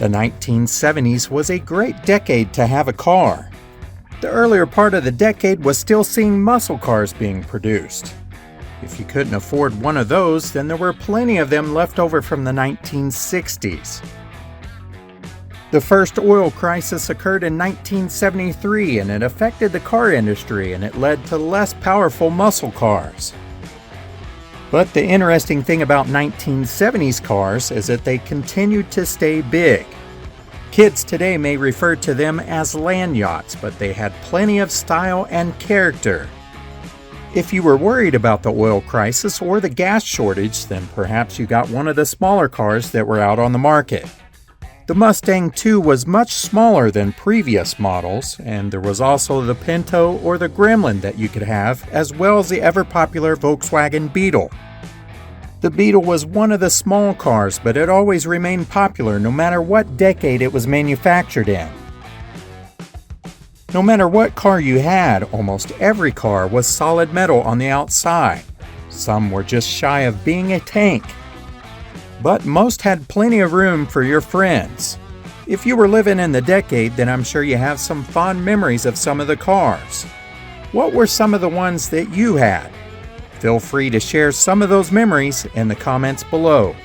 The 1970s was a great decade to have a car. The earlier part of the decade was still seeing muscle cars being produced. If you couldn't afford one of those, then there were plenty of them left over from the 1960s. The first oil crisis occurred in 1973, and it affected the car industry, and it led to less powerful muscle cars. But the interesting thing about 1970s cars is that they continued to stay big. Kids today may refer to them as land yachts, but they had plenty of style and character. If you were worried about the oil crisis or the gas shortage, then perhaps you got one of the smaller cars that were out on the market. The Mustang II was much smaller than previous models, and there was also the Pinto or the Gremlin that you could have, as well as the ever-popular Volkswagen Beetle. The Beetle was one of the small cars, but it always remained popular no matter what decade it was manufactured in. No matter what car you had, almost every car was solid metal on the outside. Some were just shy of being a tank. But most had plenty of room for your friends. If you were living in the decade, then I'm sure you have some fond memories of some of the cars. What were some of the ones that you had? Feel free to share some of those memories in the comments below.